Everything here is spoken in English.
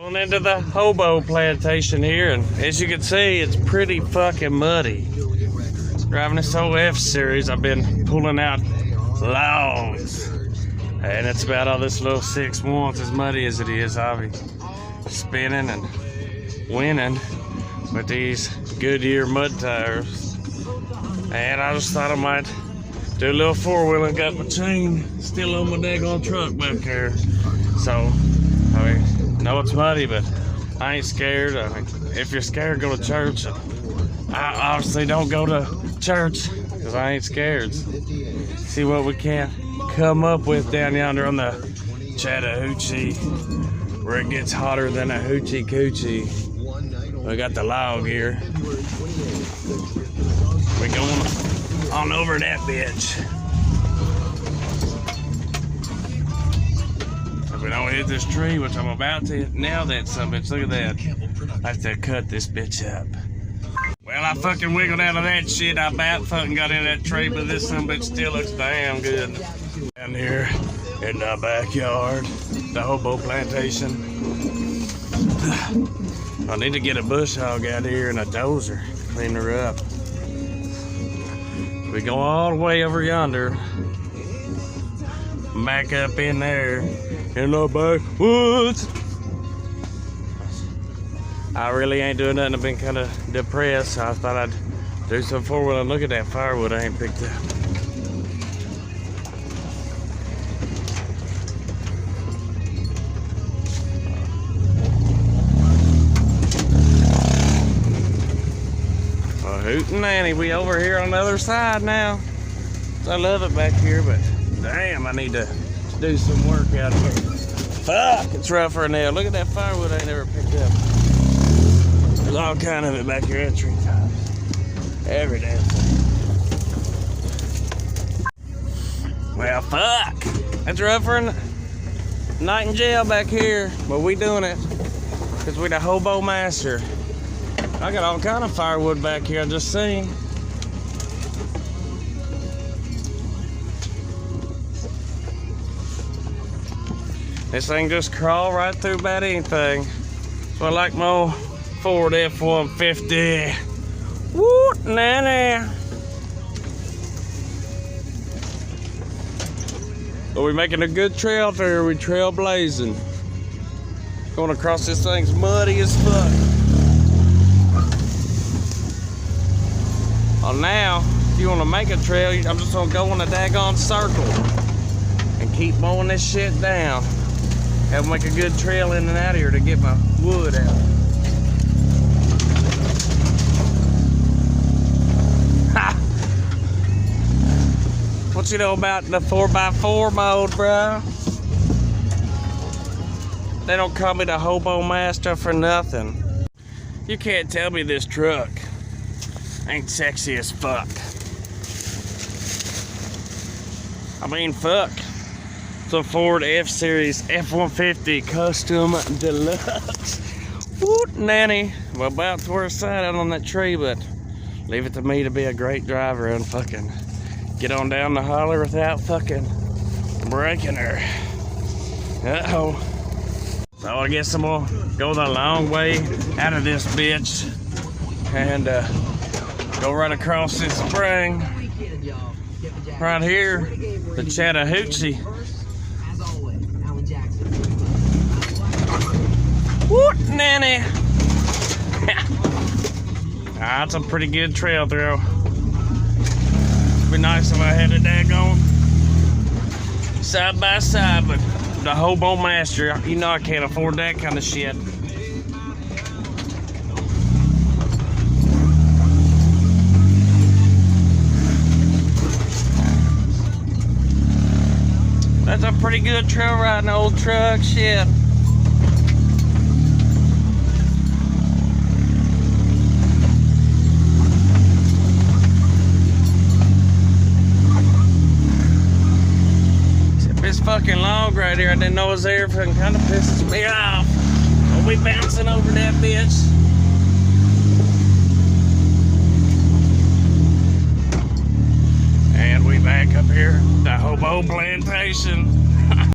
Going into the Hobo plantation here, and as you can see, it's pretty fucking muddy. Driving this whole F series, I've been pulling out logs, and it's about all this little 6 wants, as muddy as it is. I'll be spinning and winning with these Goodyear mud tires, and I just thought I might do a little 4-wheeling. Got my chain still on my daggone truck back there, so I mean, know it's muddy, but I ain't scared. I mean, if you're scared, go to church. I obviously don't go to church because I ain't scared. See what we can come up with down yonder on the Chattahoochee, where it gets hotter than a hoochie coochie. We got the log here. We going on over that bitch. If we don't hit this tree, which I'm about to, now that son bitch, look at that. I have to cut this bitch up. Well, I fucking wiggled out of that shit. I about fucking got in that tree, but this son bitch still looks damn good. Down here in the backyard, the Hobo plantation. I need to get a bush hog out here and a dozer, clean her up. We go all the way over yonder, back up in there in the backwoods. I really ain't doing nothing. I've been kind of depressed, so I thought I'd do some 4-wheeling. Look at that firewood I ain't picked up. Hootenanny, we over here on the other side now. I love it back here, but damn, I need to do some work out here. Fuck, it's rougher now. Look at that firewood I ain't never picked up. There's all kind of it back here at tree tops. Every damn thing. Well, fuck. That's rougher than night in jail back here, but we doing it because we the Hobo master. I got all kind of firewood back here I just seen. This thing just crawl right through about anything. So I like my old Ford F-150. Woo, nanny. But we're making a good trail there. We're trailblazing. Going across this thing's muddy as fuck. Well, now, if you want to make a trail, I'm just going to go in a daggone circle and keep mowing this shit down. Have make a good trail in and out of here to get my wood out. Ha! What you know about the 4x4 mode, bro? They don't call me the Hobo master for nothing. You can't tell me this truck ain't sexy as fuck. I mean, fuck. It's a Ford F-Series F-150 Custom Deluxe. Woot, nanny. Well, about to where it's side out on that tree, but leave it to me to be a great driver and fucking get on down the holler without fucking breaking her. Uh-oh. So I guess I'm gonna go the long way out of this bitch and go right across this spring, right here, the Chattahoochee. Woot, nanny! That's a pretty good trail through. It'd be nice if I had a daggone side by side, but the Hobo master, you know I can't afford that kind of shit. That's a pretty good trail riding old truck, shit. This fucking log right here, I didn't know it was there, fucking kind of pisses me off. We'll be bouncing over that bitch. And we back up here, the Hobo plantation.